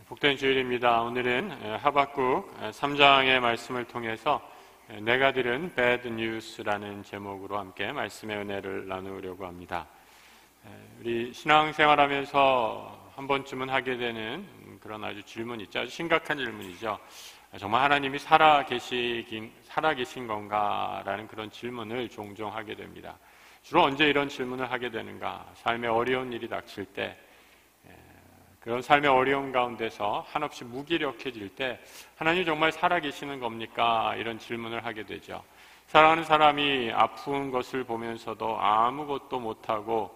복된 주일입니다. 오늘은 하박국 3장의 말씀을 통해서 내가 들은 Bad News라는 제목으로 함께 말씀의 은혜를 나누려고 합니다. 우리 신앙생활하면서 한 번쯤은 하게 되는 그런 아주 질문이 있죠. 아주 심각한 질문이죠. 정말 하나님이 살아계신 건가? 라는 그런 질문을 종종 하게 됩니다. 주로 언제 이런 질문을 하게 되는가? 삶에 어려운 일이 닥칠 때, 그런 삶의 어려움 가운데서 한없이 무기력해질 때 하나님 정말 살아계시는 겁니까? 이런 질문을 하게 되죠. 사랑하는 사람이 아픈 것을 보면서도 아무것도 못하고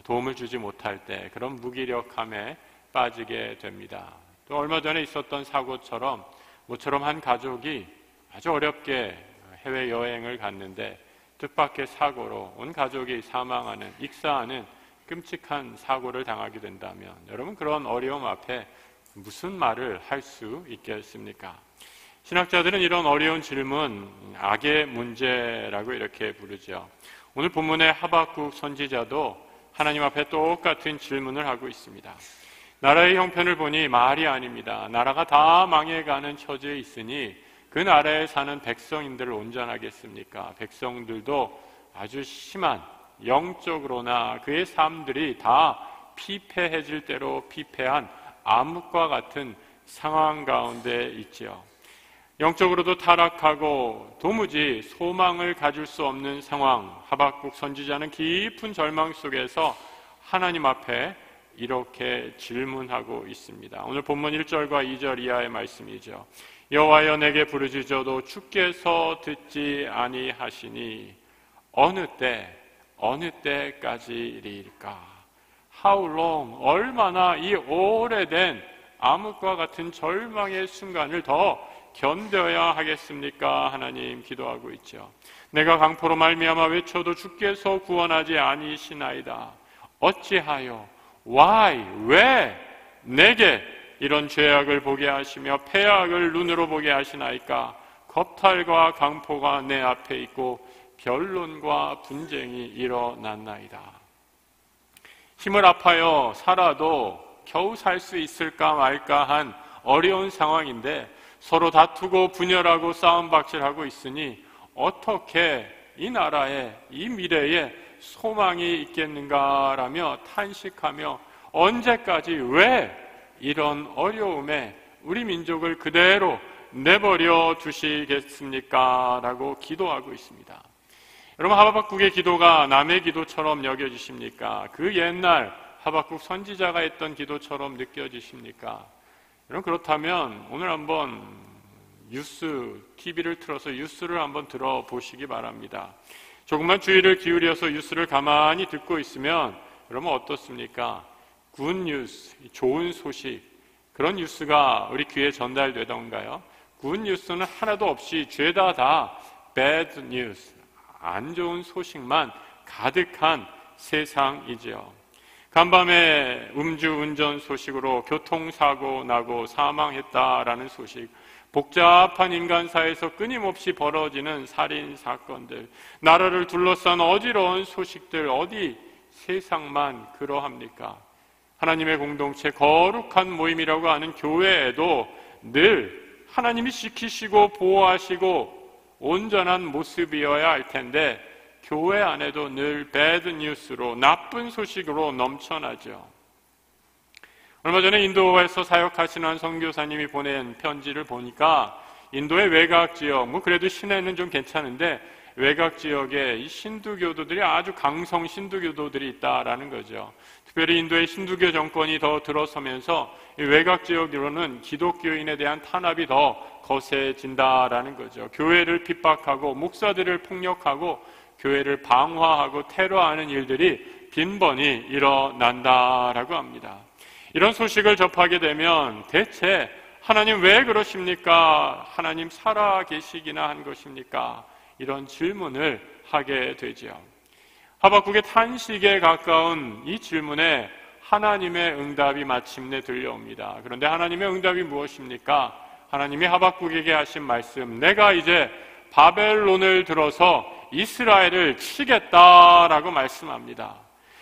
도움을 주지 못할 때 그런 무기력함에 빠지게 됩니다. 또 얼마 전에 있었던 사고처럼 모처럼 한 가족이 아주 어렵게 해외여행을 갔는데 뜻밖의 사고로 온 가족이 사망하는, 익사하는 끔찍한 사고를 당하게 된다면 여러분, 그런 어려움 앞에 무슨 말을 할 수 있겠습니까? 신학자들은 이런 어려운 질문, 악의 문제라고 이렇게 부르죠. 오늘 본문의 하박국 선지자도 하나님 앞에 똑같은 질문을 하고 있습니다. 나라의 형편을 보니 말이 아닙니다. 나라가 다 망해가는 처지에 있으니 그 나라에 사는 백성인들을 온전하겠습니까? 백성들도 아주 심한 영적으로나 그의 삶들이 다 피폐해질 대로 피폐한 암흑과 같은 상황 가운데 있지요. 영적으로도 타락하고 도무지 소망을 가질 수 없는 상황, 하박국 선지자는 깊은 절망 속에서 하나님 앞에 이렇게 질문하고 있습니다. 오늘 본문 1절과 2절 이하의 말씀이죠. 여호와여, 내게 부르짖어도 주께서 듣지 아니하시니 어느 때까지일까? How long? 얼마나 이 오래된 암흑과 같은 절망의 순간을 더 견뎌야 하겠습니까? 하나님 기도하고 있죠. 내가 강포로 말미암아 외쳐도 주께서 구원하지 아니시나이다. 어찌하여? Why? 왜 내게 이런 죄악을 보게 하시며 폐악을 눈으로 보게 하시나이까? 겁탈과 강포가 내 앞에 있고 변론과 분쟁이 일어났나이다. 힘을 아파요 살아도 겨우 살 수 있을까 말까 한 어려운 상황인데 서로 다투고 분열하고 싸움박질하고 있으니 어떻게 이 나라에, 이 미래에 소망이 있겠는가라며 탄식하며 언제까지 왜 이런 어려움에 우리 민족을 그대로 내버려 두시겠습니까? 라고 기도하고 있습니다. 여러분, 하박국의 기도가 남의 기도처럼 여겨지십니까? 그 옛날 하박국 선지자가 했던 기도처럼 느껴지십니까? 여러분, 그렇다면 오늘 한번 TV를 틀어서 뉴스를 한번 들어보시기 바랍니다. 조금만 주의를 기울여서 뉴스를 가만히 듣고 있으면 여러분 어떻습니까? 굿뉴스, 좋은 소식, 그런 뉴스가 우리 귀에 전달되던가요? 굿뉴스는 하나도 없이 죄다 다 bad news, 안 좋은 소식만 가득한 세상이지요. 간밤에 음주운전 소식으로 교통사고 나고 사망했다라는 소식, 복잡한 인간사에서 끊임없이 벌어지는 살인사건들, 나라를 둘러싼 어지러운 소식들, 어디 세상만 그러합니까? 하나님의 공동체, 거룩한 모임이라고 하는 교회에도 늘 하나님이 지키시고 보호하시고 온전한 모습이어야 할 텐데 교회 안에도 늘 배드 뉴스로, 나쁜 소식으로 넘쳐나죠. 얼마 전에 인도에서 사역하시는 선교사님이 보낸 편지를 보니까 인도의 외곽 지역, 그래도 시내는 좀 괜찮은데 외곽 지역에 이 신두교도들이, 아주 강성 신두교도들이 있다라는 거죠. 특별히 인도의 신두교 정권이 더 들어서면서 이 외곽 지역으로는 기독교인에 대한 탄압이 더 거세진다라는 거죠. 교회를 핍박하고 목사들을 폭력하고 교회를 방화하고 테러하는 일들이 빈번히 일어난다라고 합니다. 이런 소식을 접하게 되면 대체 하나님 왜 그러십니까? 하나님 살아계시기나 한 것입니까? 이런 질문을 하게 되죠. 하박국의 탄식에 가까운 이 질문에 하나님의 응답이 마침내 들려옵니다. 그런데 하나님의 응답이 무엇입니까? 하나님이 하박국에게 하신 말씀, 내가 이제 바벨론을 들어서 이스라엘을 치겠다라고 말씀합니다.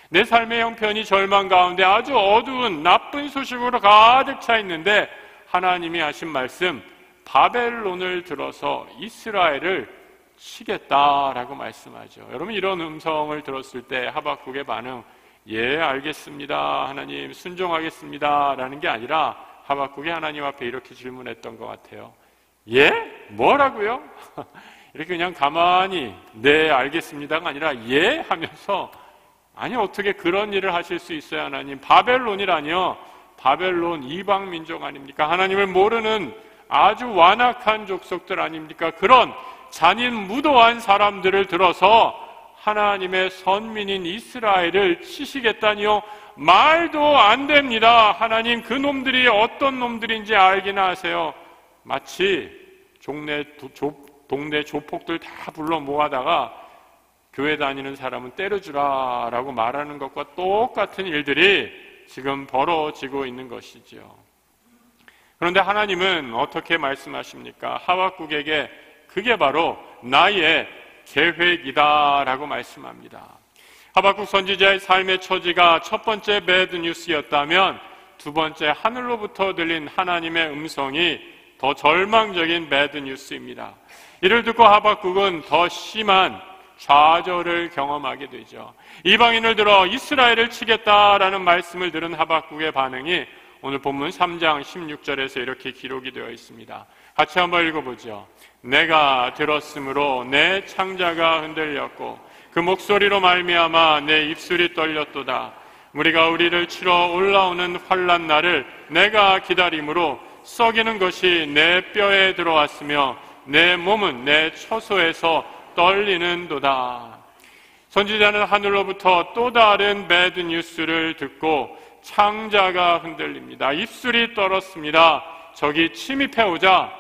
내 삶의 형편이 절망 가운데 아주 어두운 나쁜 소식으로 가득 차 있는데 하나님이 하신 말씀, 바벨론을 들어서 이스라엘을 치겠다라고 말씀하죠. 여러분, 이런 음성을 들었을 때 하박국의 반응, 예, 알겠습니다, 하나님, 순종하겠습니다 라는 게 아니라 하박국이 하나님 앞에 이렇게 질문했던 것 같아요. 예? 뭐라고요? 이렇게 그냥 가만히 네, 알겠습니다가 아니라 예? 하면서, 아니, 어떻게 그런 일을 하실 수 있어요, 하나님? 바벨론이라니요, 바벨론 이방 민족 아닙니까? 하나님을 모르는 아주 완악한 족속들 아닙니까? 그런 잔인무도한 사람들을 들어서 하나님의 선민인 이스라엘을 치시겠다니요? 말도 안 됩니다. 하나님, 그 놈들이 어떤 놈들인지 알기나 하세요. 마치 동네 조폭들 다 불러 모아다가 교회 다니는 사람은 때려주라 라고 말하는 것과 똑같은 일들이 지금 벌어지고 있는 것이죠. 그런데 하나님은 어떻게 말씀하십니까? 하박국에게 그게 바로 나의 계획이다 라고 말씀합니다. 하박국 선지자의 삶의 처지가 첫 번째 배드 뉴스였다면 두 번째 하늘로부터 들린 하나님의 음성이 더 절망적인 배드 뉴스입니다. 이를 듣고 하박국은 더 심한 좌절을 경험하게 되죠. 이방인을 들어 이스라엘을 치겠다라는 말씀을 들은 하박국의 반응이 오늘 본문 3장 16절에서 이렇게 기록이 되어 있습니다. 같이 한번 읽어보죠. 내가 들었으므로 내 창자가 흔들렸고 그 목소리로 말미암아 내 입술이 떨렸도다. 우리가 우리를 치러 올라오는 환난 날을 내가 기다림으로 썩이는 것이 내 뼈에 들어왔으며 내 몸은 내 처소에서 떨리는도다. 선지자는 하늘로부터 또 다른 배드 뉴스를 듣고 창자가 흔들립니다. 입술이 떨었습니다. 적이 침입해오자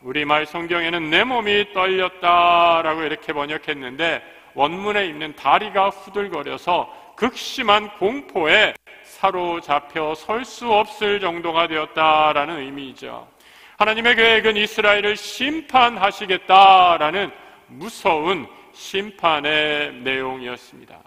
우리말 성경에는 내 몸이 떨렸다라고 이렇게 번역했는데 원문에 있는 다리가 후들거려서 극심한 공포에 사로잡혀 설 수 없을 정도가 되었다라는 의미이죠. 하나님의 계획은 이스라엘을 심판하시겠다라는 무서운 심판의 내용이었습니다.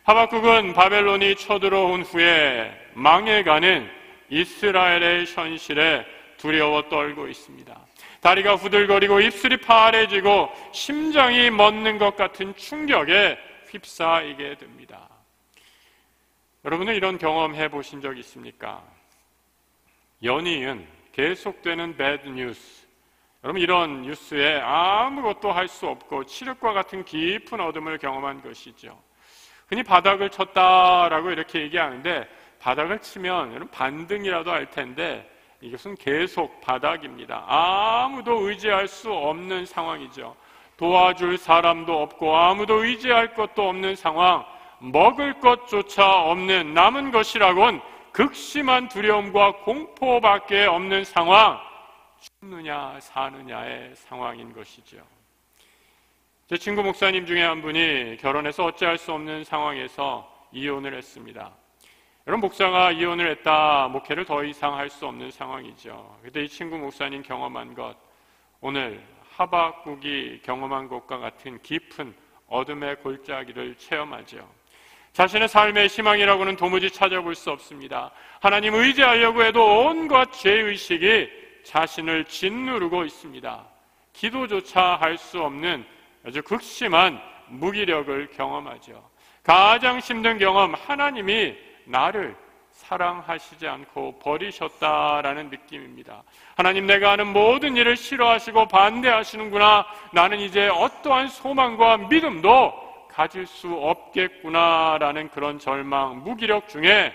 하박국은 바벨론이 쳐들어온 후에 망해가는 이스라엘의 현실에 두려워 떨고 있습니다. 다리가 후들거리고 입술이 파래지고 심장이 멎는 것 같은 충격에 휩싸이게 됩니다. 여러분은 이런 경험 해보신 적 있습니까? 연이은 계속되는 배드 뉴스, 여러분 이런 뉴스에 아무것도 할 수 없고 칠흑과 같은 깊은 어둠을 경험한 것이죠. 흔히 바닥을 쳤다라고 이렇게 얘기하는데 바닥을 치면 여러분 반등이라도 할 텐데 이것은 계속 바닥입니다. 아무도 의지할 수 없는 상황이죠. 도와줄 사람도 없고 아무도 의지할 것도 없는 상황, 먹을 것조차 없는, 남은 것이라곤 극심한 두려움과 공포밖에 없는 상황, 죽느냐 사느냐의 상황인 것이죠. 제 친구 목사님 중에 한 분이 결혼해서 어찌할 수 없는 상황에서 이혼을 했습니다. 여러분, 목사가 이혼을 했다, 목회를 더 이상 할 수 없는 상황이죠. 그때 이 친구 목사님 경험한 것, 오늘 하박국이 경험한 것과 같은 깊은 어둠의 골짜기를 체험하죠. 자신의 삶의 희망이라고는 도무지 찾아볼 수 없습니다. 하나님 의지하려고 해도 온갖 죄의식이 자신을 짓누르고 있습니다. 기도조차 할 수 없는 아주 극심한 무기력을 경험하죠. 가장 힘든 경험, 하나님이 나를 사랑하시지 않고 버리셨다라는 느낌입니다. 하나님, 내가 하는 모든 일을 싫어하시고 반대하시는구나. 나는 이제 어떠한 소망과 믿음도 가질 수 없겠구나라는 그런 절망, 무기력 중에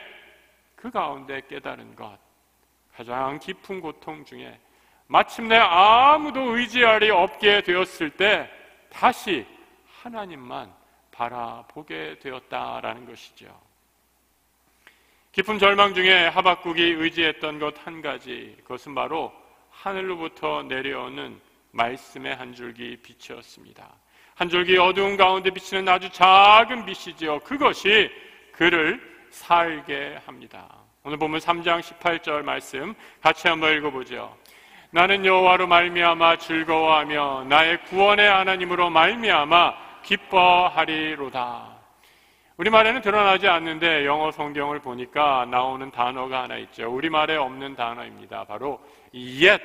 그 가운데 깨달은 것, 가장 깊은 고통 중에 마침내 아무도 의지할 리 없게 되었을 때 다시 하나님만 바라보게 되었다라는 것이죠. 깊은 절망 중에 하박국이 의지했던 것 한 가지, 그것은 바로 하늘로부터 내려오는 말씀의 한 줄기 빛이었습니다. 한 줄기 어두운 가운데 비치는 아주 작은 빛이지요. 그것이 그를 살게 합니다. 오늘 보면 3장 18절 말씀 같이 한번 읽어보죠. 나는 여호와로 말미암아 즐거워하며 나의 구원의 하나님으로 말미암아 기뻐하리로다. 우리말에는 드러나지 않는데 영어 성경을 보니까 나오는 단어가 하나 있죠. 우리말에 없는 단어입니다. 바로 yet,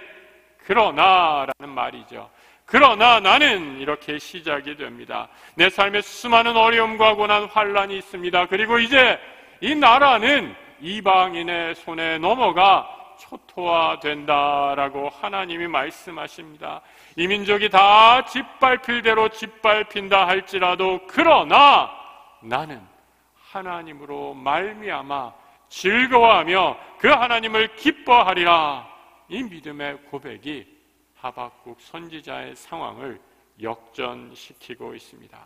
그러나라는 말이죠. 그러나 나는, 이렇게 시작이 됩니다. 내 삶에 수많은 어려움과 고난, 환란이 있습니다. 그리고 이제 이 나라는 이방인의 손에 넘어가 초토화된다라고 하나님이 말씀하십니다. 이 민족이 다 짓밟힐 대로 짓밟힌다 할지라도 그러나 나는 하나님으로 말미암아 즐거워하며 그 하나님을 기뻐하리라. 이 믿음의 고백이 하박국 선지자의 상황을 역전시키고 있습니다.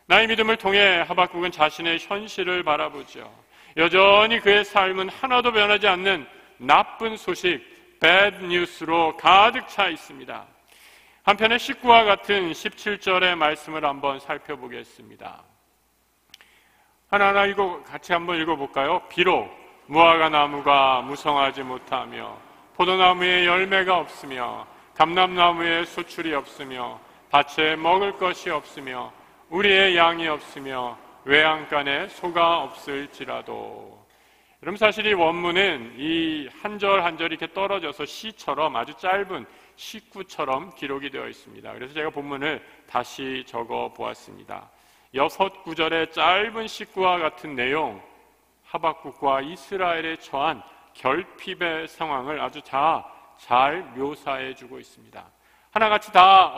나의 믿음을 통해 하박국은 자신의 현실을 바라보죠. 여전히 그의 삶은 하나도 변하지 않는 나쁜 소식, bad news로 가득 차 있습니다. 한편의 19와 같은 17절의 말씀을 한번 살펴보겠습니다. 하나하나 같이 한번 읽어볼까요? 비록 무화과 나무가 무성하지 못하며 포도나무에 열매가 없으며 감람나무에 수출이 없으며 밭에 먹을 것이 없으며 우리의 양이 없으며 외양간에 소가 없을지라도. 여러분, 사실 이 원문은 이 한 절 한 절이 이렇게 떨어져서 시처럼 아주 짧은 시구처럼 기록이 되어 있습니다. 그래서 제가 본문을 다시 적어 보았습니다. 6구절의 짧은 시구와 같은 내용, 하박국과 이스라엘에 처한 결핍의 상황을 아주 잘 묘사해 주고 있습니다. 하나같이 다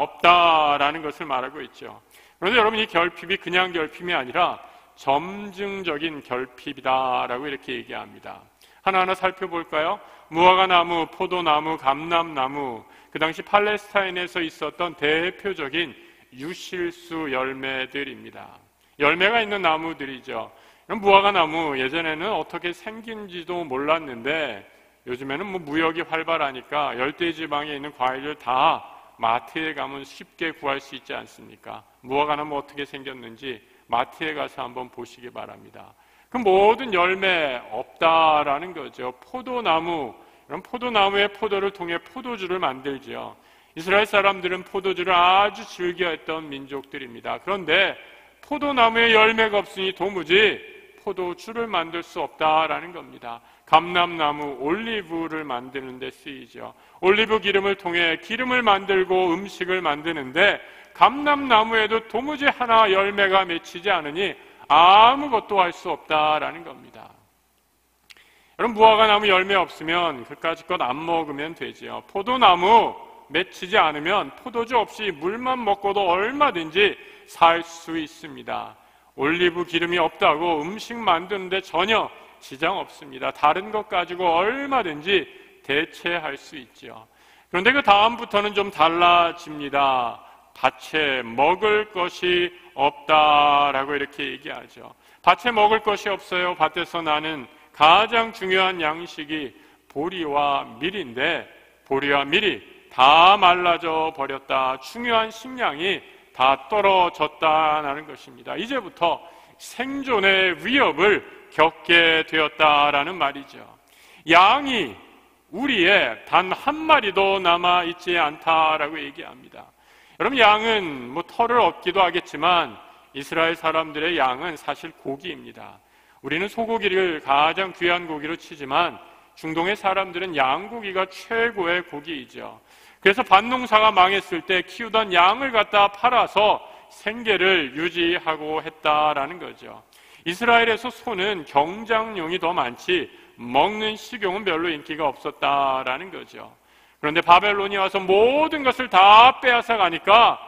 없다라는 것을 말하고 있죠. 그런데 여러분, 이 결핍이 그냥 결핍이 아니라 점증적인 결핍이다라고 이렇게 얘기합니다. 하나하나 살펴볼까요? 무화과 나무, 포도나무, 감람나무, 그 당시 팔레스타인에서 있었던 대표적인 유실수 열매들입니다. 열매가 있는 나무들이죠. 무화과 나무, 예전에는 어떻게 생긴지도 몰랐는데 요즘에는 무역이 활발하니까 열대지방에 있는 과일을 다 마트에 가면 쉽게 구할 수 있지 않습니까? 무화과 나무 어떻게 생겼는지 마트에 가서 한번 보시기 바랍니다. 그 모든 열매 없다라는 거죠. 포도나무, 이런 포도나무의 포도를 통해 포도주를 만들죠. 이스라엘 사람들은 포도주를 아주 즐겨했던 민족들입니다. 그런데 포도나무에 열매가 없으니 도무지 포도주를 만들 수 없다라는 겁니다. 감람나무, 올리브를 만드는 데 쓰이죠. 올리브 기름을 통해 기름을 만들고 음식을 만드는데 감람나무에도 도무지 하나 열매가 맺히지 않으니 아무것도 할 수 없다라는 겁니다. 여러분, 무화과 나무 열매 없으면 그까짓 것 안 먹으면 되지요. 포도나무 맺히지 않으면 포도주 없이 물만 먹고도 얼마든지 살 수 있습니다. 올리브 기름이 없다고 음식 만드는데 전혀 지장 없습니다. 다른 것 가지고 얼마든지 대체할 수 있죠. 그런데 그 다음부터는 좀 달라집니다. 밭에 먹을 것이 없다라고 이렇게 얘기하죠. 밭에 먹을 것이 없어요. 밭에서 나는 가장 중요한 양식이 보리와 밀인데 보리와 밀이 다 말라져 버렸다. 중요한 식량이 다 떨어졌다는 것입니다. 이제부터 생존의 위협을 겪게 되었다라는 말이죠. 양이 우리의 단 한 마리도 남아있지 않다라고 얘기합니다. 여러분, 양은 털을 얻기도 하겠지만 이스라엘 사람들의 양은 사실 고기입니다. 우리는 소고기를 가장 귀한 고기로 치지만 중동의 사람들은 양고기가 최고의 고기이죠. 그래서 밭농사가 망했을 때 키우던 양을 갖다 팔아서 생계를 유지하고 했다라는 거죠. 이스라엘에서 소는 경장용이 더 많지 먹는 식용은 별로 인기가 없었다라는 거죠. 그런데 바벨론이 와서 모든 것을 다 빼앗아 가니까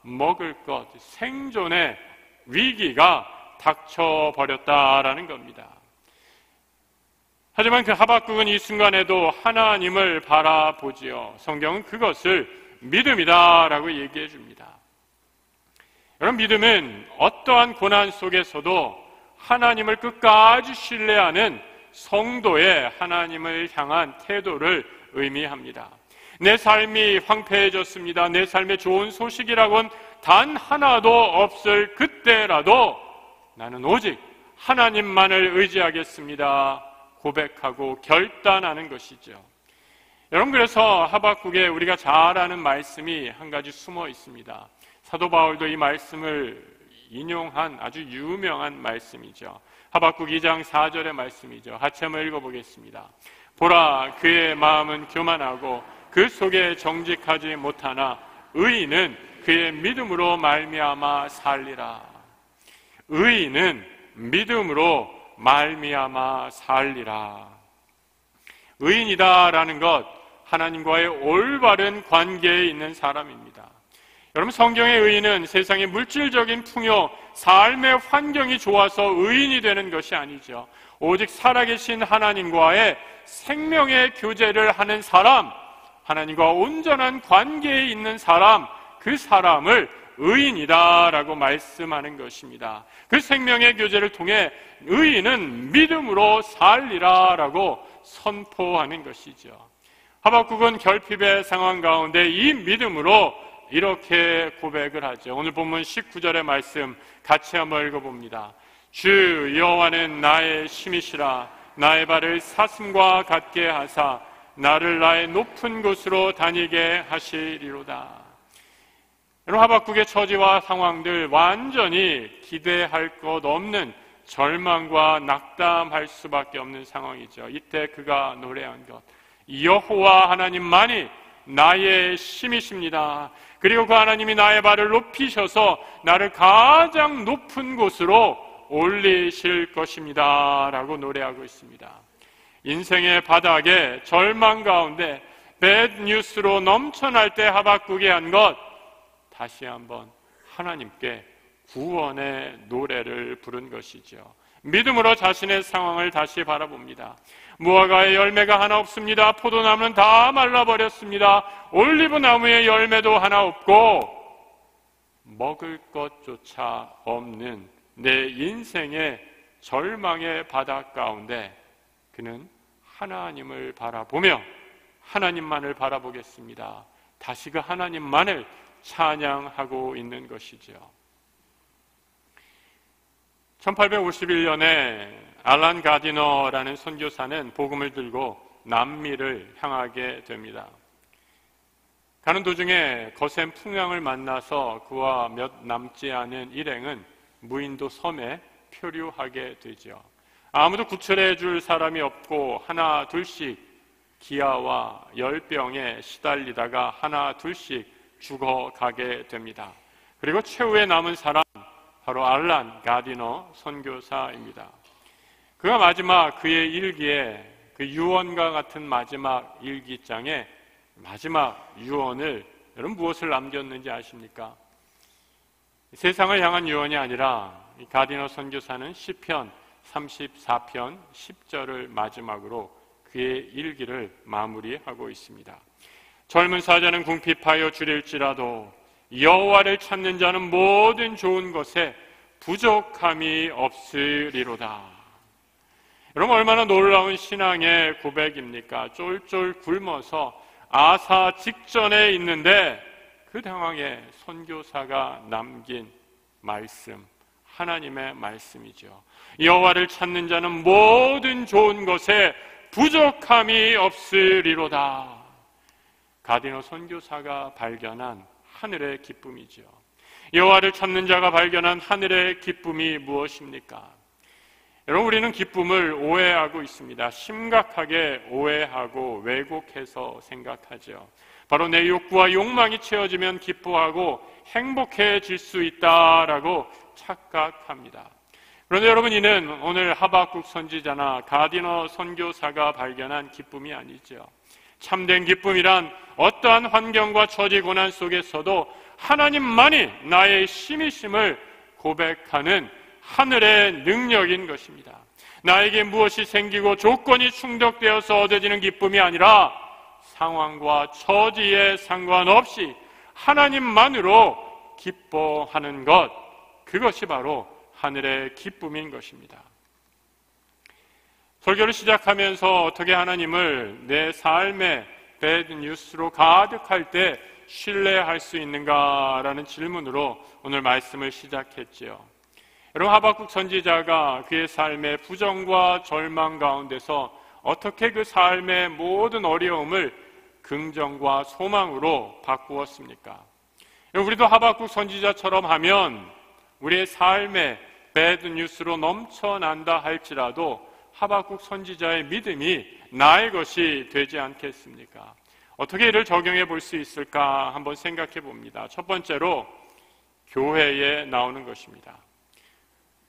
먹을 것, 생존의 위기가 닥쳐버렸다라는 겁니다. 하지만 그 하박국은 이 순간에도 하나님을 바라보지요. 성경은 그것을 믿음이다라고 얘기해 줍니다. 여러분, 믿음은 어떠한 고난 속에서도 하나님을 끝까지 신뢰하는 성도의 하나님을 향한 태도를 의미합니다. 내 삶이 황폐해졌습니다. 내 삶에 좋은 소식이라고는 단 하나도 없을 그때라도 나는 오직 하나님만을 의지하겠습니다. 고백하고 결단하는 것이죠. 여러분, 그래서 하박국에 우리가 잘 아는 말씀이 한 가지 숨어 있습니다. 사도 바울도 이 말씀을 인용한 아주 유명한 말씀이죠. 하박국 2장 4절의 말씀이죠. 같이 한번 읽어보겠습니다. 보라, 그의 마음은 교만하고 그 속에 정직하지 못하나 의인은 그의 믿음으로 말미암아 살리라. 의인은 믿음으로 말미암아 살리라. 의인이다라는 것, 하나님과의 올바른 관계에 있는 사람입니다. 여러분, 성경의 의인은 세상의 물질적인 풍요, 삶의 환경이 좋아서 의인이 되는 것이 아니죠. 오직 살아계신 하나님과의 생명의 교제를 하는 사람, 하나님과 온전한 관계에 있는 사람, 그 사람을 의인이다라고 말씀하는 것입니다. 그 생명의 교제를 통해 의인은 믿음으로 살리라라고 선포하는 것이죠. 하박국은 결핍의 상황 가운데 이 믿음으로 이렇게 고백을 하죠. 오늘 본문 19절의 말씀 같이 한번 읽어봅니다. 주 여호와는 나의 힘이시라. 나의 발을 사슴과 같게 하사 나를 나의 높은 곳으로 다니게 하시리로다. 여러분, 하박국의 처지와 상황들 완전히 기대할 것 없는 절망과 낙담할 수밖에 없는 상황이죠. 이때 그가 노래한 것, 여호와 하나님만이 나의 힘이십니다. 그리고 그 하나님이 나의 발을 높이셔서 나를 가장 높은 곳으로 올리실 것입니다 라고 노래하고 있습니다. 인생의 바닥에 절망 가운데 배드 뉴스로 넘쳐날 때 하박국이 한 것, 다시 한번 하나님께 구원의 노래를 부른 것이죠. 믿음으로 자신의 상황을 다시 바라봅니다. 무화과의 열매가 하나 없습니다. 포도나무는 다 말라버렸습니다. 올리브 나무의 열매도 하나 없고 먹을 것조차 없는 내 인생의 절망의 바닥 가운데 그는 하나님을 바라보며 하나님만을 바라보겠습니다. 다시 그 하나님만을 찬양하고 있는 것이죠. 1851년에 알란 가디너라는 선교사는 복음을 들고 남미를 향하게 됩니다. 가는 도중에 거센 풍랑을 만나서 그와 몇 남지 않은 일행은 무인도 섬에 표류하게 되죠. 아무도 구출해 줄 사람이 없고 하나 둘씩 기아와 열병에 시달리다가 하나 둘씩 죽어가게 됩니다. 그리고 최후에 남은 사람, 바로 알란 가디너 선교사입니다. 그가 마지막 그의 일기에, 그 유언과 같은 마지막 일기장에 마지막 유언을, 여러분 무엇을 남겼는지 아십니까? 세상을 향한 유언이 아니라 이 가디너 선교사는 시편 34편 10절을 마지막으로 그의 일기를 마무리하고 있습니다. 젊은 사자는 궁핍하여 줄일지라도 여호와를 찾는 자는 모든 좋은 것에 부족함이 없으리로다. 여러분, 얼마나 놀라운 신앙의 고백입니까? 쫄쫄 굶어서 아사 직전에 있는데 그 상황에 선교사가 남긴 말씀, 하나님의 말씀이죠. 여호와를 찾는 자는 모든 좋은 것에 부족함이 없으리로다. 가디너 선교사가 발견한 하늘의 기쁨이죠. 여호와를 찾는 자가 발견한 하늘의 기쁨이 무엇입니까? 여러분, 우리는 기쁨을 오해하고 있습니다. 심각하게 오해하고 왜곡해서 생각하죠. 바로 내 욕구와 욕망이 채워지면 기뻐하고 행복해질 수 있다라고 착각합니다. 그런데 여러분, 이는 오늘 하박국 선지자나 가디너 선교사가 발견한 기쁨이 아니죠. 참된 기쁨이란 어떠한 환경과 처지 고난 속에서도 하나님만이 나의 힘이심을 고백하는 하늘의 능력인 것입니다. 나에게 무엇이 생기고 조건이 충족되어서 얻어지는 기쁨이 아니라 상황과 처지에 상관없이 하나님만으로 기뻐하는 것, 그것이 바로 하늘의 기쁨인 것입니다. 설교를 시작하면서 어떻게 하나님을 내 삶의 배드 뉴스로 가득할 때 신뢰할 수 있는가라는 질문으로 오늘 말씀을 시작했지요. 여러분, 하박국 선지자가 그의 삶의 부정과 절망 가운데서 어떻게 그 삶의 모든 어려움을 긍정과 소망으로 바꾸었습니까? 우리도 하박국 선지자처럼 하면 우리의 삶에 배드 뉴스로 넘쳐난다 할지라도 하박국 선지자의 믿음이 나의 것이 되지 않겠습니까? 어떻게 이를 적용해 볼 수 있을까 한번 생각해 봅니다. 첫 번째로 교회에 나오는 것입니다.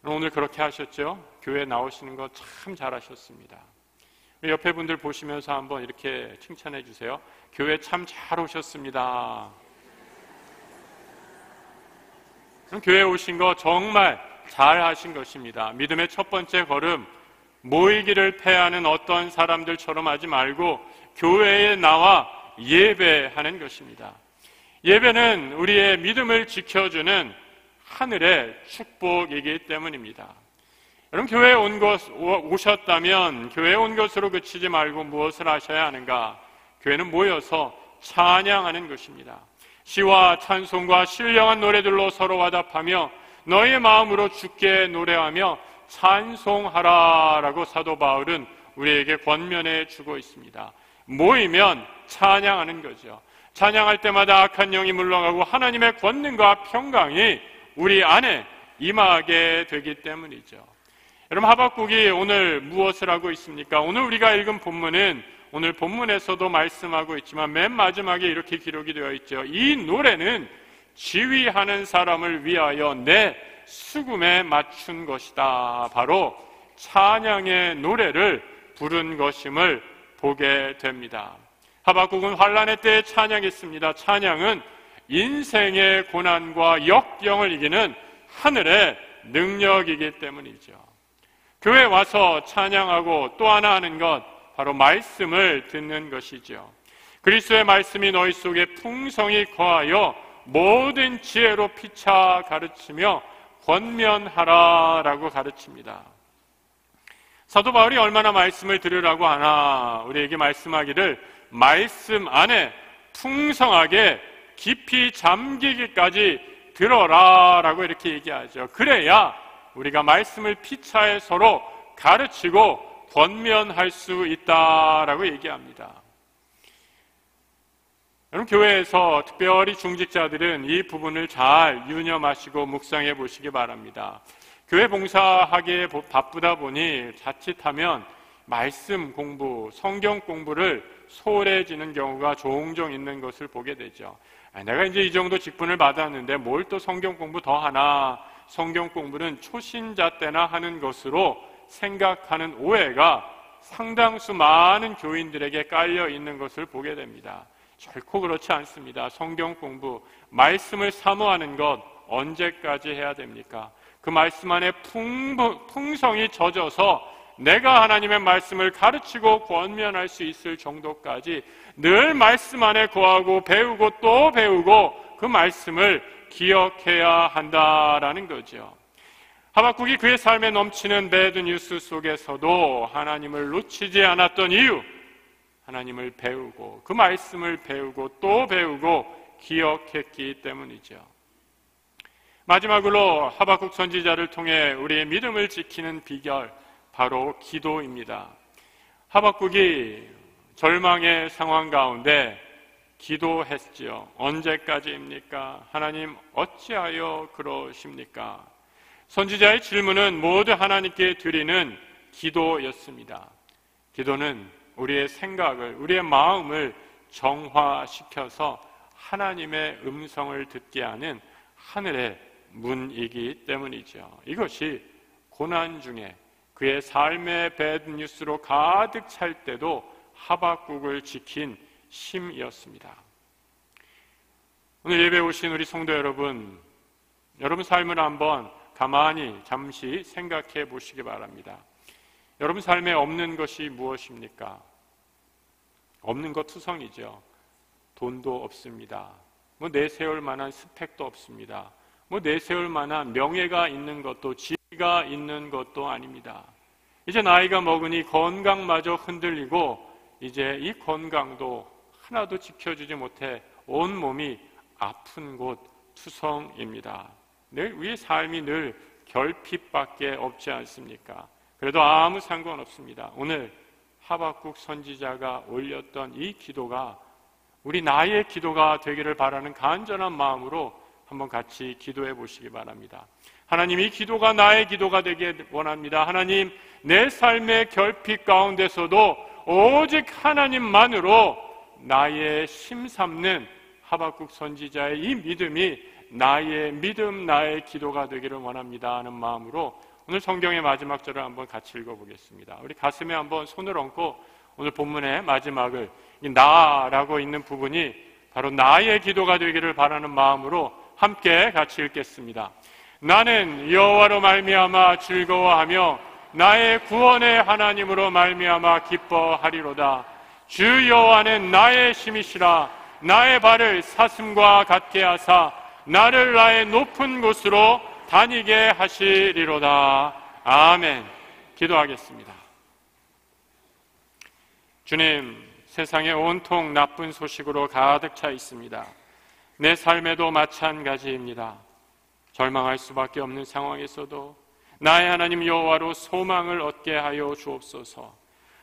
오늘 그렇게 하셨죠? 교회 나오시는 거 참 잘하셨습니다. 옆에 분들 보시면서 한번 이렇게 칭찬해 주세요. 교회 참 잘 오셨습니다. 그럼 교회에 오신 거 정말 잘 하신 것입니다. 믿음의 첫 번째 걸음, 모이기를 패하는 어떤 사람들처럼 하지 말고 교회에 나와 예배하는 것입니다. 예배는 우리의 믿음을 지켜주는 하늘의 축복이기 때문입니다. 여러분, 교회에 오셨다면 교회에 온 것으로 그치지 말고 무엇을 하셔야 하는가? 교회는 모여서 찬양하는 것입니다. 시와 찬송과 신령한 노래들로 서로 화답하며 너희의 마음으로 주께 노래하며 찬송하라라고 사도 바울은 우리에게 권면해 주고 있습니다. 모이면 찬양하는 거죠. 찬양할 때마다 악한 영이 물러가고 하나님의 권능과 평강이 우리 안에 임하게 되기 때문이죠. 여러분, 하박국이 오늘 무엇을 하고 있습니까? 오늘 우리가 읽은 본문은 오늘 본문에서도 말씀하고 있지만 맨 마지막에 이렇게 기록이 되어 있죠. 이 노래는 지휘하는 사람을 위하여 내 수금에 맞춘 것이다. 바로 찬양의 노래를 부른 것임을 보게 됩니다. 하박국은 환난의 때에 찬양했습니다. 찬양은 인생의 고난과 역경을 이기는 하늘의 능력이기 때문이죠. 교회에 와서 찬양하고 또 하나 하는 것, 바로 말씀을 듣는 것이죠. 그리스도의 말씀이 너희 속에 풍성히 거하여 모든 지혜로 피차 가르치며 권면하라라고 가르칩니다. 사도 바울이 얼마나 말씀을 들으라고 하나, 우리에게 말씀하기를 말씀 안에 풍성하게 깊이 잠기기까지 들어라라고 이렇게 얘기하죠. 그래야 우리가 말씀을 피차에 서로 가르치고 권면할 수 있다라고 얘기합니다. 여러분, 교회에서 특별히 중직자들은 이 부분을 잘 유념하시고 묵상해 보시기 바랍니다. 교회 봉사하기에 바쁘다 보니 자칫하면 말씀 공부, 성경 공부를 소홀해지는 경우가 종종 있는 것을 보게 되죠. 내가 이제 이 정도 직분을 받았는데 뭘 또 성경 공부 더 하나, 성경 공부는 초신자 때나 하는 것으로 생각하는 오해가 상당수 많은 교인들에게 깔려 있는 것을 보게 됩니다. 결코 그렇지 않습니다. 성경 공부, 말씀을 사모하는 것 언제까지 해야 됩니까? 그 말씀 안에 풍성이 젖어서 내가 하나님의 말씀을 가르치고 권면할 수 있을 정도까지 늘 말씀 안에 거하고 배우고 또 배우고 그 말씀을 기억해야 한다라는 거죠. 하박국이 그의 삶에 넘치는 배드 뉴스 속에서도 하나님을 놓치지 않았던 이유, 하나님을 배우고 그 말씀을 배우고 또 배우고 기억했기 때문이죠. 마지막으로 하박국 선지자를 통해 우리의 믿음을 지키는 비결, 바로 기도입니다. 하박국이 절망의 상황 가운데 기도했지요. 언제까지입니까? 하나님 어찌하여 그러십니까? 선지자의 질문은 모두 하나님께 드리는 기도였습니다. 기도는 우리의 생각을, 우리의 마음을 정화시켜서 하나님의 음성을 듣게 하는 하늘의 문이기 때문이죠. 이것이 고난 중에 그의 삶의 배드 뉴스로 가득 찰 때도 하박국을 지킨 힘이었습니다. 오늘 예배 오신 우리 성도 여러분, 여러분 삶을 한번 가만히 잠시 생각해 보시기 바랍니다. 여러분 삶에 없는 것이 무엇입니까? 없는 것 투성이죠. 돈도 없습니다. 내세울 만한 스펙도 없습니다. 내세울 만한 명예가 있는 것도 지위가 있는 것도 아닙니다. 이제 나이가 먹으니 건강마저 흔들리고 이제 이 건강도 하나도 지켜주지 못해 온몸이 아픈 곳 투성입니다. 우리의 삶이 늘 결핍밖에 없지 않습니까? 그래도 아무 상관없습니다. 오늘 하박국 선지자가 올렸던 이 기도가 우리 나의 기도가 되기를 바라는 간절한 마음으로 한번 같이 기도해 보시기 바랍니다. 하나님, 이 기도가 나의 기도가 되길 원합니다. 하나님, 내 삶의 결핍 가운데서도 오직 하나님만으로 나의 힘 삼는 하박국 선지자의 이 믿음이 나의 믿음, 나의 기도가 되기를 원합니다 하는 마음으로 오늘 성경의 마지막 절을 한번 같이 읽어보겠습니다. 우리 가슴에 한번 손을 얹고 오늘 본문의 마지막을, 이 나라고 있는 부분이 바로 나의 기도가 되기를 바라는 마음으로 함께 같이 읽겠습니다. 나는 여호와로 말미암아 즐거워하며 나의 구원의 하나님으로 말미암아 기뻐하리로다. 주 여호와는 나의 힘이시라. 나의 발을 사슴과 같게 하사 나를 나의 높은 곳으로 다니게 하시리로다. 아멘. 기도하겠습니다. 주님, 세상에 온통 나쁜 소식으로 가득 차 있습니다. 내 삶에도 마찬가지입니다. 절망할 수밖에 없는 상황에서도 나의 하나님 여호와로 소망을 얻게 하여 주옵소서.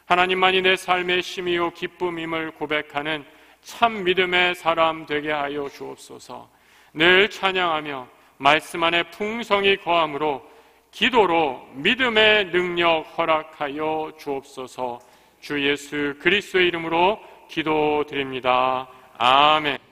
하나님만이 내 삶의 힘이요 기쁨임을 고백하는 참 믿음의 사람 되게 하여 주옵소서. 늘 찬양하며 말씀 안에 풍성이 거함으로 기도로 믿음의 능력 허락하여 주옵소서. 주 예수 그리스도의 이름으로 기도드립니다. 아멘.